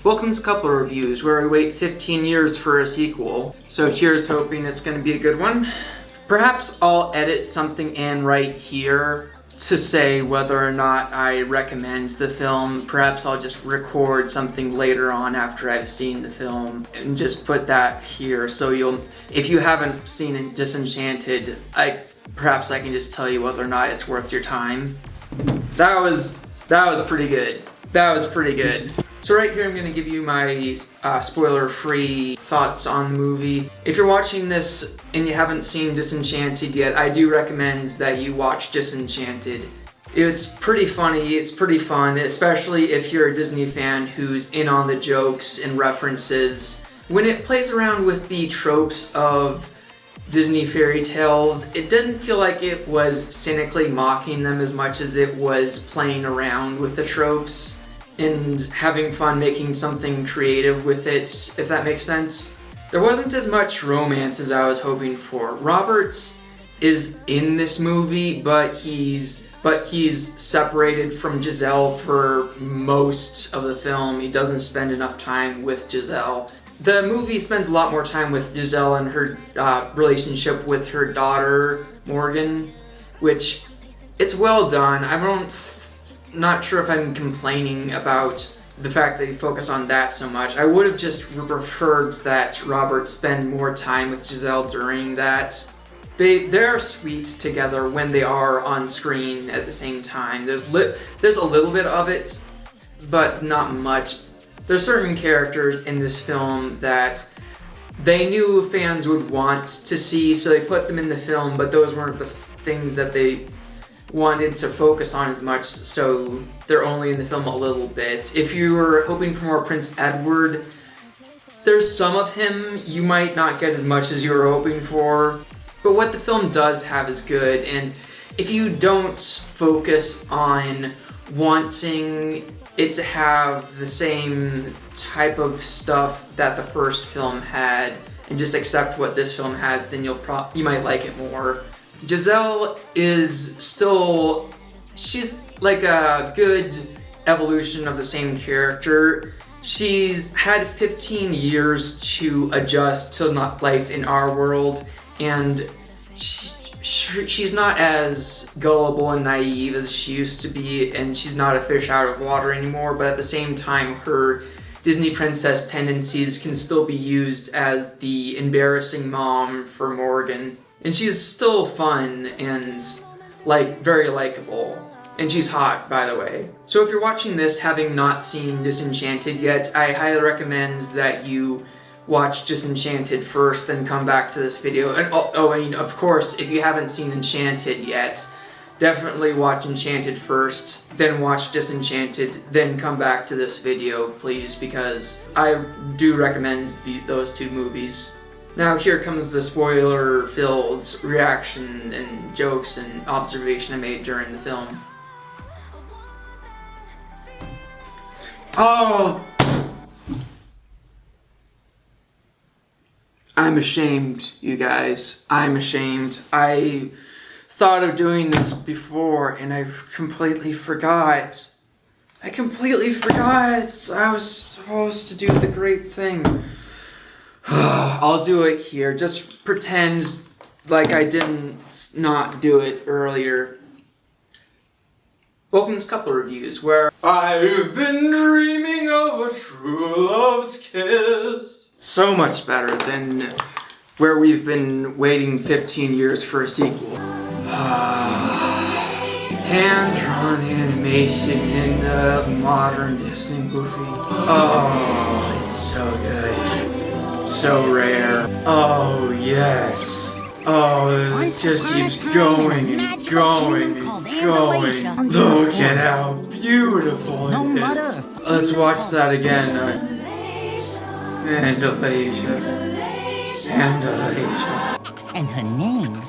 Welcome to Couple Reviews, where we wait 15 years for a sequel. So here's hoping it's going to be a good one. Perhaps I'll edit something in right here to say whether or not I recommend the film. Perhaps I'll just record something later on after I've seen the film and just put that here so if you haven't seen Disenchanted, perhaps I can just tell you whether or not it's worth your time. That was pretty good. That was pretty good. So right here I'm going to give you my spoiler-free thoughts on the movie. If you're watching this and you haven't seen Disenchanted yet, I do recommend that you watch Disenchanted. It's pretty funny, it's pretty fun, especially if you're a Disney fan who's in on the jokes and references. When it plays around with the tropes of Disney fairy tales, it didn't feel like it was cynically mocking them as much as it was playing around with the tropes and having fun making something creative with it, if that makes sense. There wasn't as much romance as I was hoping for. Roberts is in this movie, but he's separated from Giselle for most of the film. He doesn't spend enough time with Giselle. The movie spends a lot more time with Giselle and her relationship with her daughter, Morgan, which it's well done. Not sure if I'm complaining about the fact that they focus on that so much. I would have just preferred that Robert spend more time with Giselle during that. They're sweet together when they are on screen at the same time. There's a little bit of it, but not much. There's certain characters in this film that they knew fans would want to see, so they put them in the film, but those weren't the things that they wanted to focus on as much, so they're only in the film a little bit. If you were hoping for more Prince Edward, there's some of him. You might not get as much as you were hoping for, but what the film does have is good, and if you don't focus on wanting it to have the same type of stuff that the first film had, and just accept what this film has, then you might like it more. Giselle is still, she's like a good evolution of the same character. She's had 15 years to adjust to life in our world, and she's not as gullible and naive as she used to be, and she's not a fish out of water anymore, but at the same time her Disney princess tendencies can still be used as the embarrassing mom for Morgan. And she's still fun and very likable. And she's hot, by the way. So if you're watching this having not seen Disenchanted yet, I highly recommend that you watch Disenchanted first, then come back to this video. And of course, if you haven't seen Enchanted yet, definitely watch Enchanted first, then watch Disenchanted, then come back to this video, please, because I do recommend those two movies. Now here comes the spoiler-filled reaction and jokes and observation I made during the film. Oh! I'm ashamed, you guys. I'm ashamed. I thought of doing this before and I completely forgot. I was supposed to do the great thing. I'll do it here. Just pretend like I didn't not do it earlier. Welcome to Couple Reviews, where I've been dreaming of a true love's kiss. So much better than where we've been waiting 15 years for a sequel. Hand-drawn animation in the modern Disney movie. Oh, it's so good. So rare. Oh, yes. Oh, it just keeps going and going and going. Look at how beautiful it is. Let's watch that again. Andalasia. And her name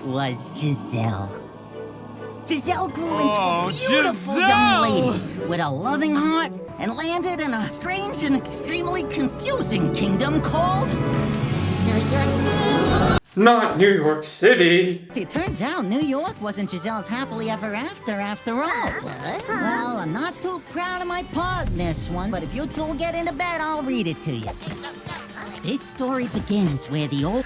was Giselle. Giselle grew into a beautiful young lady with a loving heart and landed in a strange and extremely confusing kingdom called New York City. Not New York City. See, it turns out New York wasn't Giselle's happily ever after all. Well, I'm not too proud of my part in this one, but if you two will get into bed, I'll read it to you. This story begins where the old...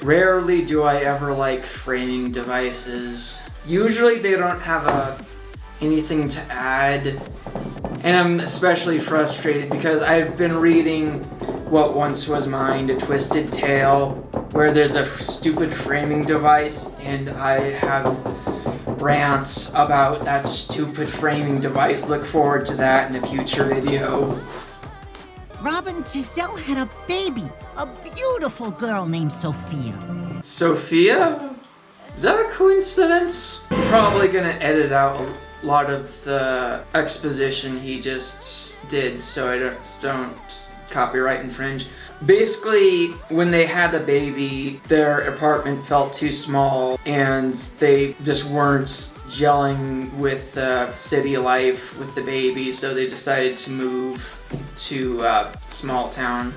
Rarely do I ever like framing devices. Usually they don't have anything to add. And I'm especially frustrated because I've been reading What Once Was Mine, A Twisted Tale, where there's a stupid framing device, and I have rants about that stupid framing device. Look forward to that in a future video. Robin and Giselle had a baby, a beautiful girl named Sophia. Sophia? Is that a coincidence? I'm probably gonna edit out a lot of the exposition he just did so I don't copyright infringe. Basically, when they had a baby, their apartment felt too small and they just weren't gelling with city life with the baby, so they decided to move to a small town.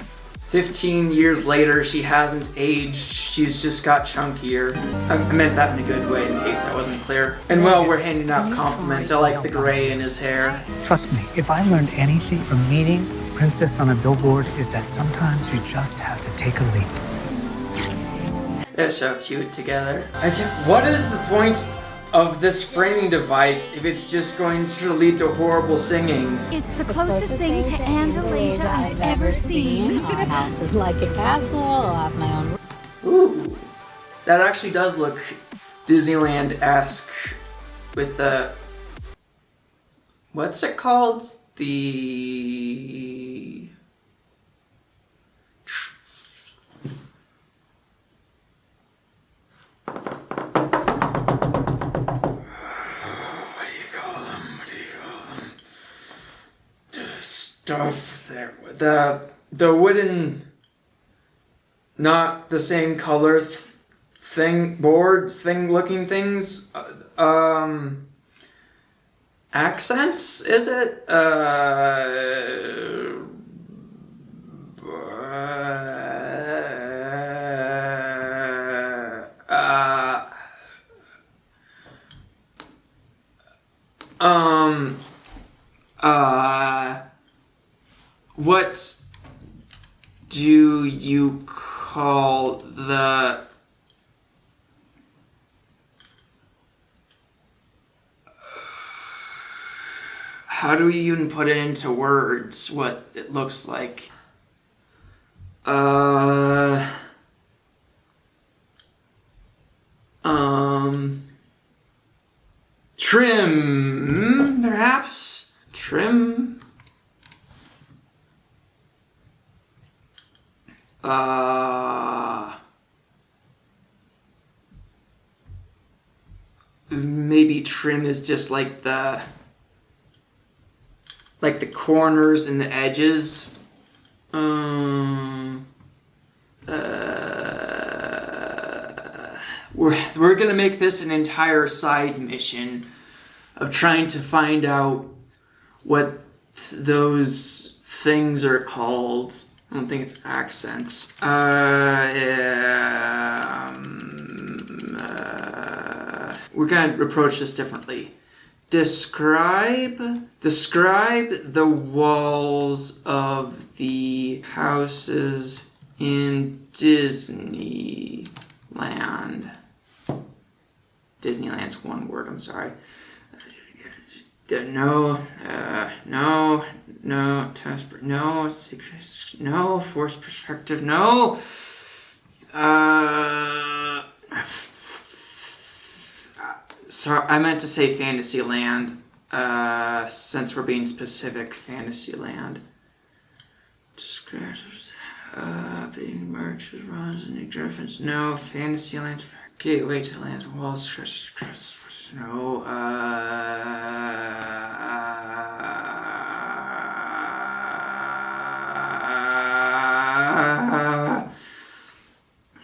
15 years later, she hasn't aged, she's just got chunkier. I meant that in a good way in case that wasn't clear. And while we're handing out compliments, I like the gray in his hair. Trust me, if I learned anything from meeting Princess on a billboard, is that sometimes you just have to take a leap. They're so cute together. What is the point of this framing device if it's just going to lead to horrible singing? It's the closest thing to Angelasia I've ever seen. Our house is like a castle. I'll have my own. Ooh, that actually does look Disneyland-esque with the... What's it called? The... Stuff there. The wooden, not the same color looking things. Accents, is it? What do you call the... How do we even put it into words, what it looks like? Trim, perhaps? Trim? Maybe trim is just like the corners and the edges. We're gonna make this an entire side mission of trying to find out what those things are called. I don't think it's accents. We're gonna approach this differently. Describe the walls of the houses in Disneyland. Disneyland's one word, I'm sorry. No, forced perspective, no. Sorry, I meant to say Fantasyland, since we're being specific, Fantasyland. Descriptions, being marked with runs and reference, no, Fantasyland's gateway to land's walls, stretches, no,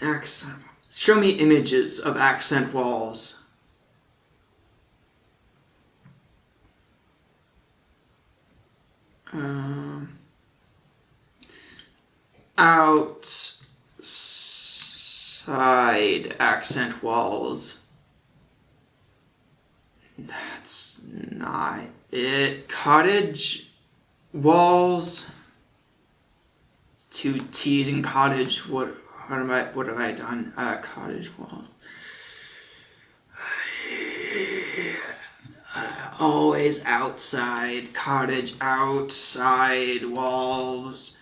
accent. Show me images of accent walls. outside accent walls. That's not it. Cottage walls. 2 T's in cottage. What have I done? Cottage wall. Always outside. Cottage outside walls.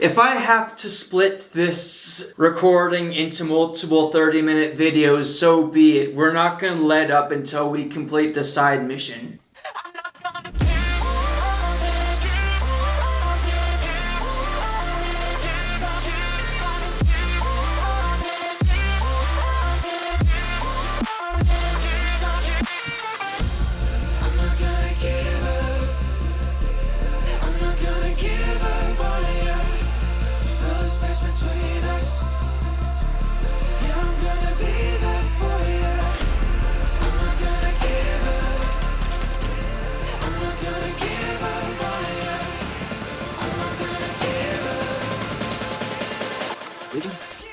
If I have to split this recording into multiple 30-minute videos, so be it. We're not gonna let up until we complete the side mission.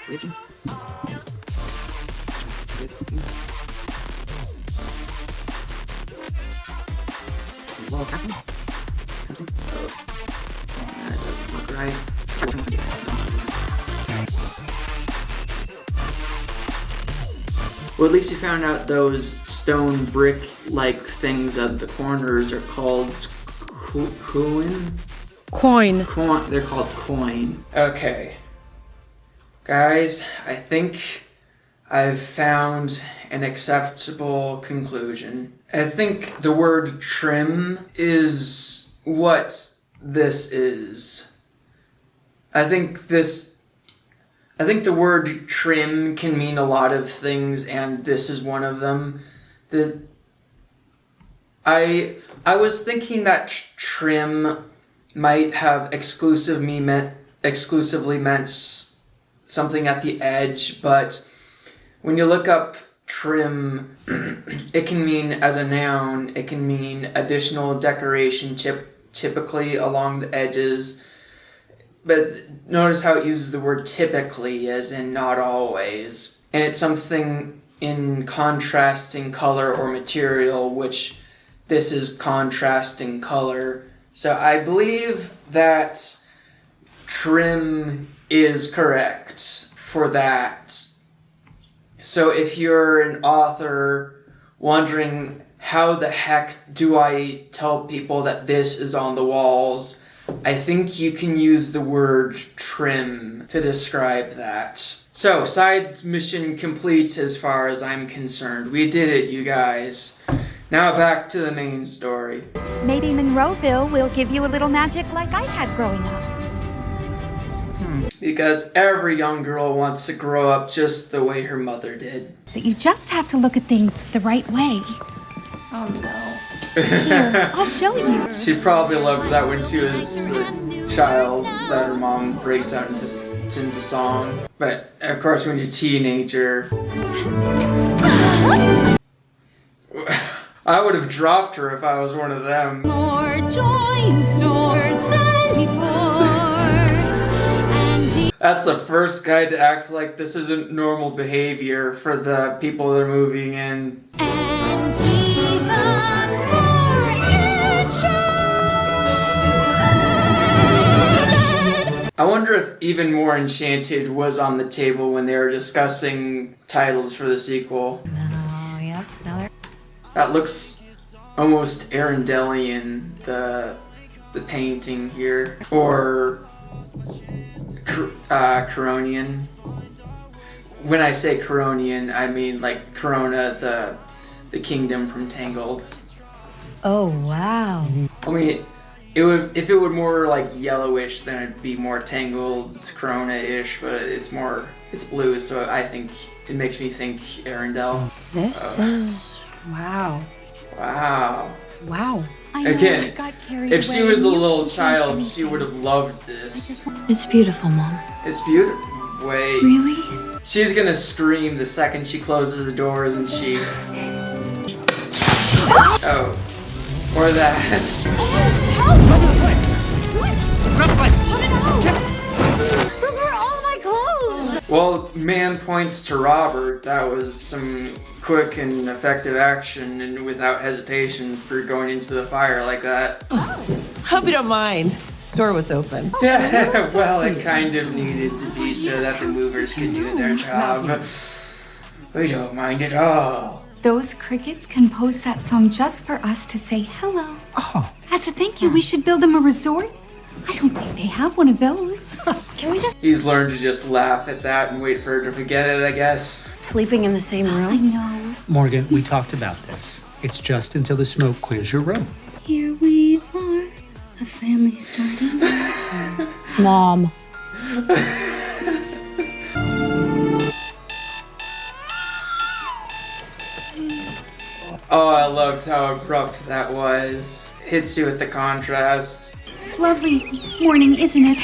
Religion. That doesn't look right. Well, at least you found out those stone brick-like things at the corners are called coin? Coin. They're called coin. Okay. Guys, I think I've found an acceptable conclusion. I think the word trim is what this is. I think the word trim can mean a lot of things, and this is one of them. I was thinking that trim might have exclusively meant something at the edge, but when you look up trim, it can mean, as a noun, it can mean additional decoration typically along the edges. But notice how it uses the word typically, as in not always. And it's something in contrasting color or material, which this is contrasting color. So I believe that trim is correct for that. So if you're an author wondering how the heck do I tell people that this is on the walls, I think you can use the word trim to describe that. So, side mission complete as far as I'm concerned. We did it, you guys. Now back to the main story. Maybe Monroeville will give you a little magic like I had growing up. Because every young girl wants to grow up just the way her mother did. But you just have to look at things the right way. Oh no. Here, I'll show you. She probably loved that when she was a child, that her mom breaks out into song. But, of course, when you're a teenager... I would have dropped her if I was one of them. More joy in store than before. That's the first guy to act like this isn't normal behavior for the people that are moving in. And even more enchanted. I wonder if Even More Enchanted was on the table when they were discussing titles for the sequel. Oh, yeah, that's another. That looks almost Arendellian, the painting here. Or Coronian. When I say Coronian, I mean like Corona, the kingdom from Tangled. Oh, wow. I mean, if it were more like yellowish, then it'd be more Tangled Corona-ish, but it's blue, so I think it makes me think Arendelle. This is... Wow. Wow. Wow. I know, I Again, got carried if she away. was a You little can't change child, she anything. would have loved this. It's beautiful, Mom. It's beautiful. Wait. Really? She's gonna scream the second she closes the doors and she... Oh. Or that. Those were all my clothes! Well, man points to Robert. That was some quick and effective action and without hesitation for going into the fire like that. Hope you don't mind. Door was open. Yeah, well, it kind of needed to be so that the movers could do their job. We don't mind at all. Those crickets composed that song just for us to say hello. Oh, As a thank you, we should build them a resort? I don't think they have one of those. Can we just... He's learned to just laugh at that and wait for her to forget it, I guess. Sleeping in the same I room? know. Morgan, we talked about this. It's just until the smoke clears your room. Here we are, a family starting. Mom. Oh, I loved how abrupt that was. Hits you with the contrast. Lovely morning, isn't it?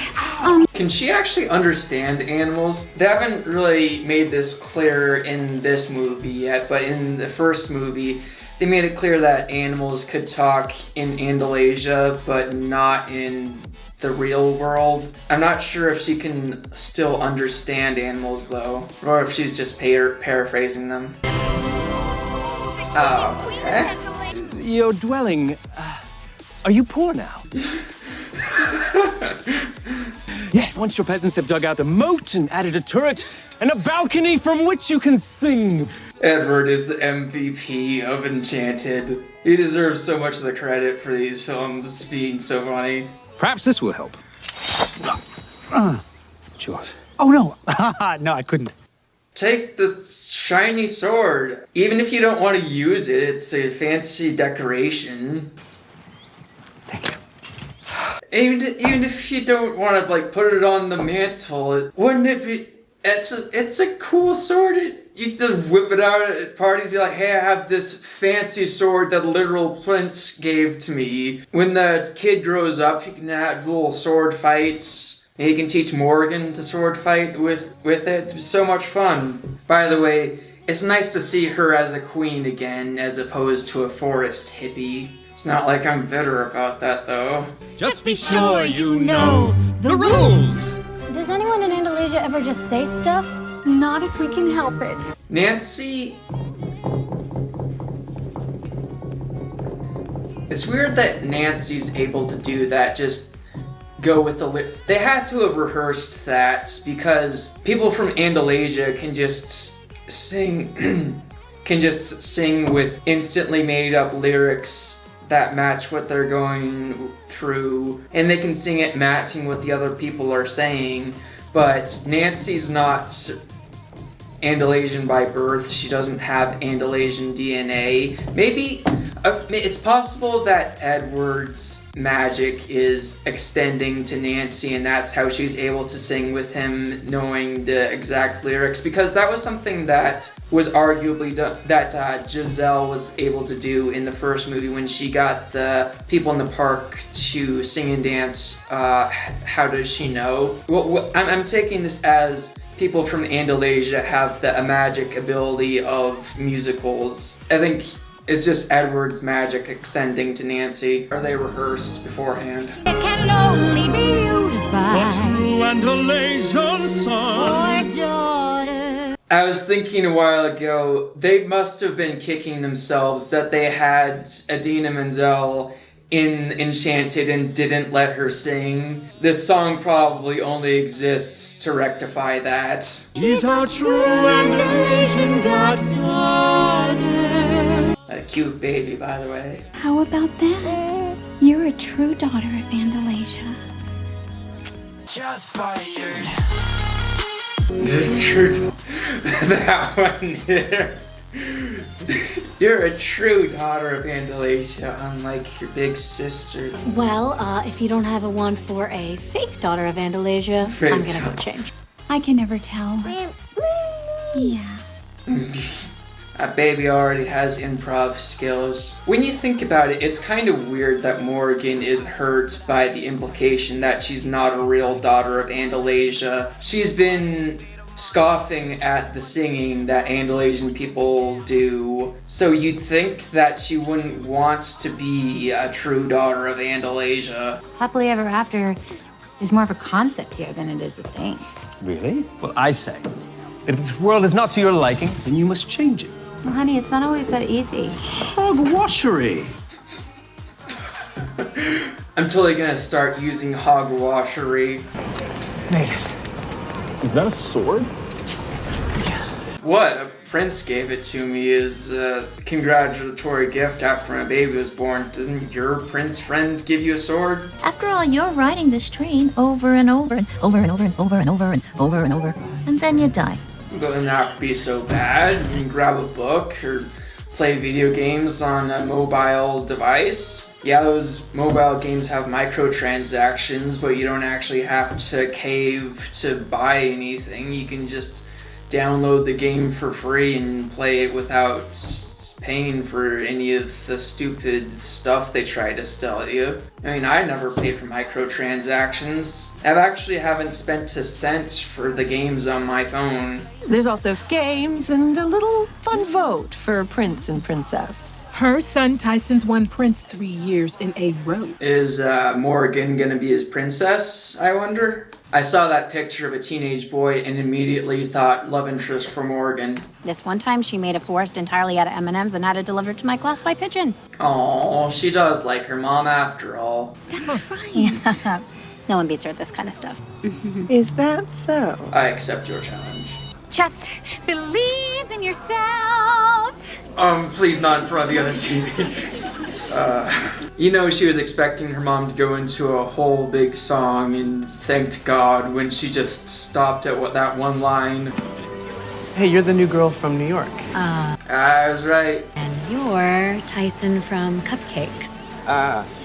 Can she actually understand animals? They haven't really made this clear in this movie yet, but in the first movie, they made it clear that animals could talk in Andalasia, but not in the real world. I'm not sure if she can still understand animals though, or if she's just paraphrasing them. Oh, okay. Your dwelling, are you poor now? Yes, once your peasants have dug out the moat and added a turret and a balcony from which you can sing. Edward is the MVP of Enchanted. He deserves so much of the credit for these films being so funny. Perhaps this will help. Yours. Oh, no. No, I couldn't. Take the shiny sword. Even if you don't want to use it, it's a fancy decoration. Thank you. Even if you don't want to like put it on the mantle, wouldn't it be? It's a cool sword. You can just whip it out at parties, be like, hey, I have this fancy sword that the literal prince gave to me. When the kid grows up, he can have little sword fights. And he can teach Morgan to sword fight with it. It's so much fun. By the way, it's nice to see her as a queen again, as opposed to a forest hippie. It's not like I'm bitter about that, though. Just be sure you know the rules. Does anyone in Andalasia ever just say stuff? Not if we can help it. Nancy... It's weird that Nancy's able to do that, just go with the They had to have rehearsed that, because people from Andalasia can just sing... can just sing with instantly made up lyrics that match what they're going through, and they can sing it matching what the other people are saying, but Nancy's not Andalasian by birth. She doesn't have Andalasian DNA. Maybe it's possible that Edward's magic is extending to Nancy, and that's how she's able to sing with him, knowing the exact lyrics, because that was something that was arguably done, that Giselle was able to do in the first movie when she got the people in the park to sing and dance How Does She Know? Well, I'm taking this as people from Andalasia have a magic ability of musicals. I think it's just Edward's magic extending to Nancy. Are they rehearsed beforehand? It can only be used by Andalasian son. your daughter. I was thinking a while ago, they must have been kicking themselves that they had Idina Menzel in Enchanted and didn't let her sing. This song probably only exists to rectify that. She's our true Andalasian goddaughter. A cute baby, by the way. How about that? You're a true daughter of Andalasia. Just fired. Just true. That one there. You're a true daughter of Andalasia, unlike your big sister. Well, if you don't have a one for a fake daughter of Andalasia, Fake I'm gonna go daughter. change. I can never tell. Yeah. That baby already has improv skills. When you think about it, it's kind of weird that Morgan is hurt by the implication that she's not a real daughter of Andalasia. She's been scoffing at the singing that Andalasian people do, so you'd think that she wouldn't want to be a true daughter of Andalasia. Happily ever after is more of a concept here than it is a thing. Really? Well, I say, if this world is not to your liking, then you must change it. Well, honey, it's not always that easy. Hogwashery. I'm totally gonna start using hogwashery. Made it. Is that a sword? What? A prince gave it to me as a congratulatory gift after my baby was born. Doesn't your prince friend give you a sword? After all, you're riding this train over and over and over and over and over and over and over and over, and then you die. Doesn't have to be so bad. You can grab a book or play video games on a mobile device. Yeah, those mobile games have microtransactions, but you don't actually have to cave to buy anything. You can just download the game for free and play it without paying for any of the stupid stuff they try to sell you. I mean, I never pay for microtransactions. I actually haven't spent a cent for the games on my phone. There's also games and a little fun vote for Prince and Princess. Her son Tyson's won Prince 3 years in a row. Is Morgan gonna be his princess, I wonder? I saw that picture of a teenage boy and immediately thought love interest for Morgan. This one time, she made a forest entirely out of M&Ms and had it delivered to my class by pigeon. Aw, she does like her mom after all. That's right. No one beats her at this kind of stuff. Is that so? I accept your challenge. Just believe in yourself. Please not in front of the other teenagers. You know, she was expecting her mom to go into a whole big song and thanked God when she just stopped at that one line. Hey, you're the new girl from New York. I was right. And you're Tyson from Cupcakes.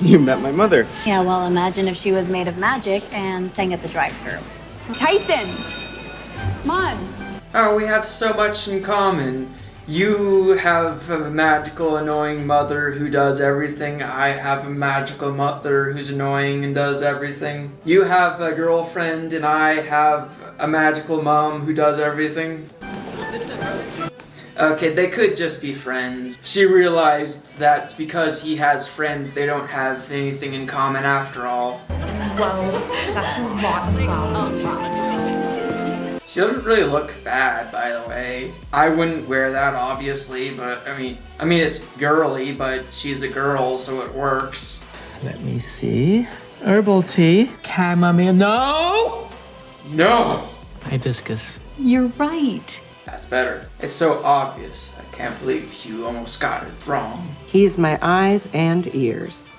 You met my mother. Yeah, well, imagine if she was made of magic and sang at the drive-thru. Tyson! Come on. Oh, we have so much in common. You have a magical, annoying mother who does everything. I have a magical mother who's annoying and does everything. You have a girlfriend and I have a magical mom who does everything. Okay, they could just be friends. She realized that because he has friends, they don't have anything in common after all. Well, that's a lot of flowers. She doesn't really look bad, by the way. I wouldn't wear that, obviously, but I mean, it's girly, but she's a girl, so it works. Let me see. Herbal tea. Chamomile. No! No! Hibiscus. You're right. That's better. It's so obvious. I can't believe you almost got it wrong. He's my eyes and ears.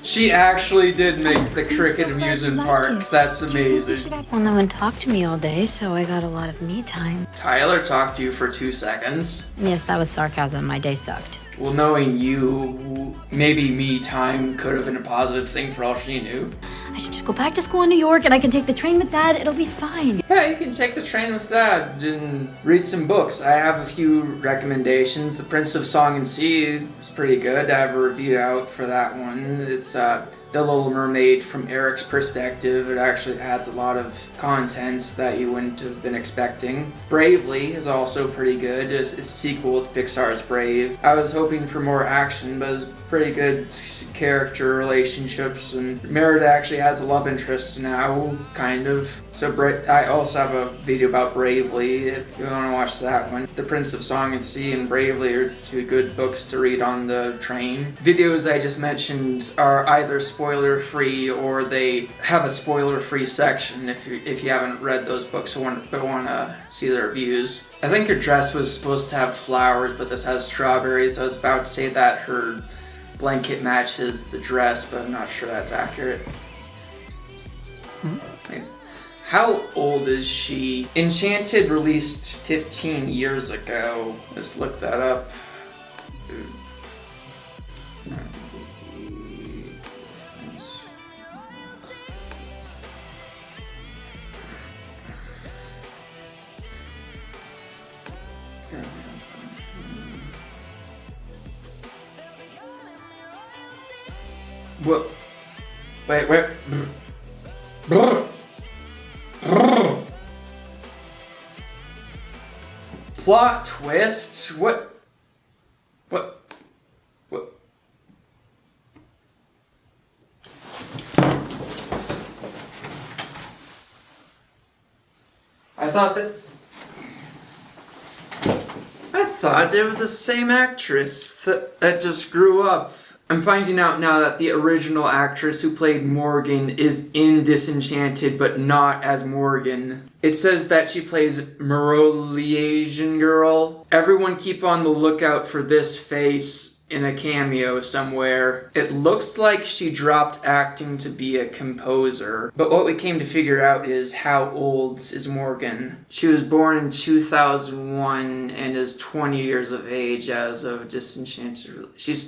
She actually did make the cricket amusement park. That's amazing. Well, no one talked to me all day, so I got a lot of me time. Tyler talked to you for 2 seconds. Yes, that was sarcasm. My day sucked. Well, knowing you, maybe me time could have been a positive thing for all she knew. I should just go back to school in New York and I can take the train with Dad. It'll be fine. Yeah, you can take the train with Dad and read some books. I have a few recommendations. The Prince of Song and Sea is pretty good. I have a review out for that one. It's The Little Mermaid from Eric's perspective. It actually adds a lot of content that you wouldn't have been expecting. Bravely is also pretty good. It's a sequel to Pixar's Brave. I was hoping for more action, but it's pretty good character relationships, and Merida actually has a love interest now, kind of. So I also have a video about Bravely if you want to watch that one. The Prince of Song and Sea and Bravely are 2 good books to read on the train. Videos I just mentioned are either spoiler-free or they have a spoiler-free section if you haven't read those books but want to see the reviews. I think her dress was supposed to have flowers, but this has strawberries. I was about to say that her blanket matches the dress, but I'm not sure that's accurate. Thanks. How old is she? Enchanted released 15 years ago. Let's look that up. What? Wait. Plot twist? What? I thought it was the same actress that just grew up. I'm finding out now that the original actress who played Morgan is in Disenchanted, but not as Morgan. It says that she plays Meroliasian girl. Everyone keep on the lookout for this face in a cameo somewhere. It looks like she dropped acting to be a composer, but what we came to figure out is how old is Morgan. She was born in 2001 and is 20 years of age as of Disenchanted. She's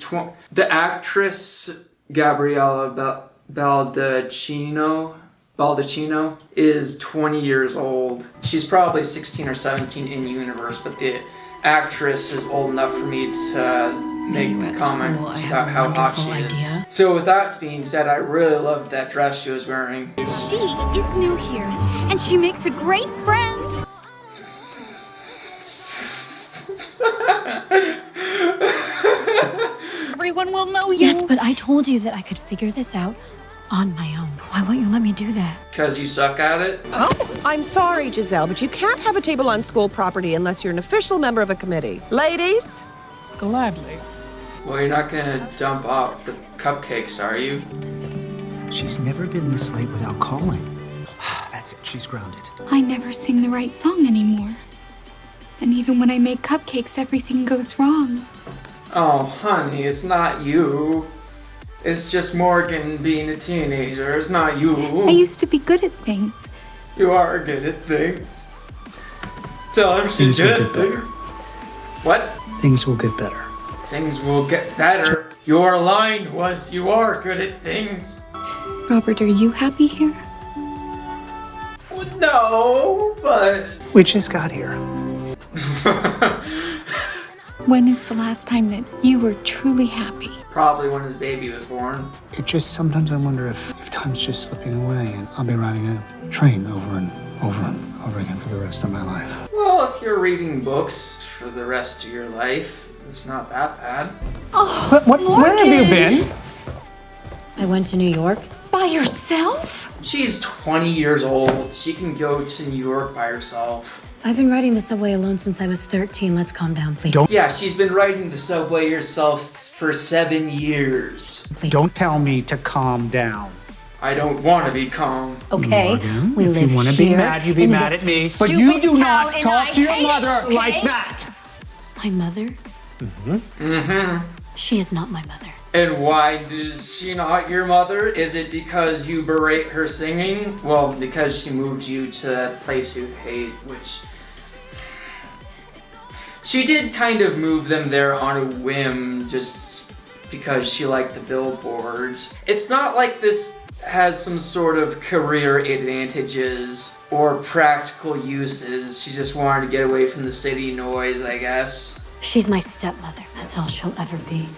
the actress Gabriella Baldacchino is 20 years old. She's probably 16 or 17 in universe, but the actress is old enough for me to make comments about how hot she is. So with that being said, I really loved that dress she was wearing. She is new here, and she makes a great friend. Everyone will know you. Yes, but I told you that I could figure this out on my own. Why won't you let me do that? Because you suck at it? Oh, I'm sorry, Giselle, but you can't have a table on school property unless you're an official member of a committee. Ladies? Gladly. Well, you're not gonna dump off the cupcakes, are you? She's never been this late without calling. That's it, she's grounded. I never sing the right song anymore. And even when I make cupcakes, everything goes wrong. Oh, honey, it's not you. It's just Morgan being a teenager. It's not you. I used to be good at things. You are good at things. Tell her she's good at things. What? Things will get better. Things will get better. Your line was, you are good at things. Robert, are you happy here? No, but... We just got here. When is the last time that you were truly happy? Probably when his baby was born. It just, sometimes I wonder if time's just slipping away and I'll be riding a train over and over again for the rest of my life. Well, if you're reading books for the rest of your life, it's not that bad. Oh, where have you been? I went to New York. By yourself? She's 20 years old. She can go to New York by herself. I've been riding the subway alone since I was 13. Let's calm down, please. Yeah, she's been riding the subway herself for 7 years. Please. Don't tell me to calm down. I don't want to be calm. Okay, Morgan, we live if you want to here be mad, you be in mad this at me. But you stupid do not town, and talk I to your hate mother it, okay? like that. My mother? She is not my mother. And why is she not your mother? Is it because you berate her singing? Well, because she moved you to that place you hate, which... She did kind of move them there on a whim, just because she liked the billboards. It's not like this has some sort of career advantages or practical uses. She just wanted to get away from the city noise, I guess. She's my stepmother. That's all she'll ever be.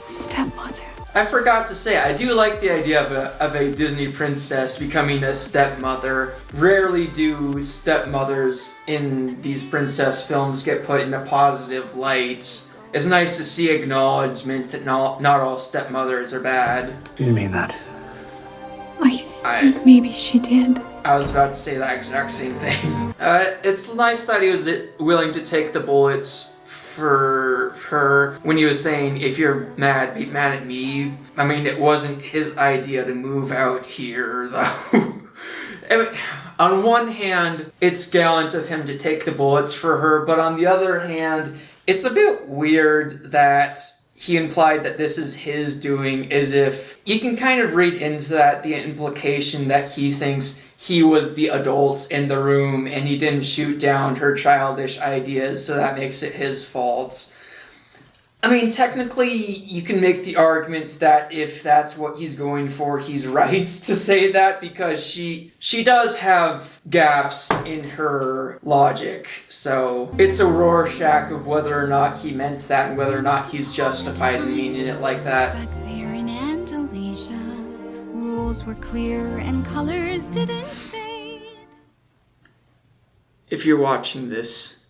Stepmother. I forgot to say, I do like the idea of a Disney princess becoming a stepmother. Rarely do stepmothers in these princess films get put in a positive light. It's nice to see acknowledgement that not all stepmothers are bad. You didn't mean that. I think maybe she did. I was about to say that exact same thing. It's nice that he was willing to take the bullets for her when he was saying, if you're mad, be mad at me. I mean, it wasn't his idea to move out here, though. I mean, on one hand, it's gallant of him to take the bullets for her, but on the other hand, it's a bit weird that he implied that this is his doing, as if you can kind of read into that the implication that he thinks he was the adult in the room and he didn't shoot down her childish ideas, so that makes it his fault. I mean, technically, you can make the argument that if that's what he's going for, he's right to say that, because she does have gaps in her logic. So it's a Rorschach of whether or not he meant that and whether or not he's justified in meaning it like that. Back there in Andalusia, rules were clear and colors didn't fade. If you're watching this,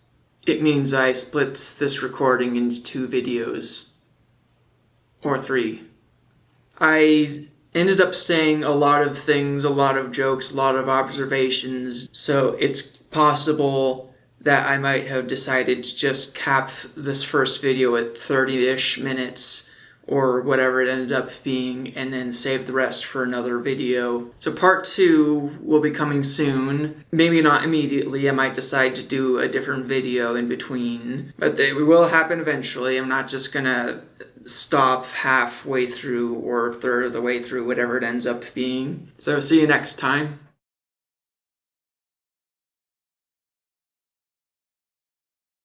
it means I split this recording into 2 videos. Or 3. I ended up saying a lot of things, a lot of jokes, a lot of observations, so it's possible that I might have decided to just cap this first video at 30-ish minutes, or whatever it ended up being, and then save the rest for another video. So part 2 will be coming soon. Maybe not immediately, I might decide to do a different video in between, but it will happen eventually. I'm not just gonna stop halfway through or a third of the way through, whatever it ends up being. So see you next time.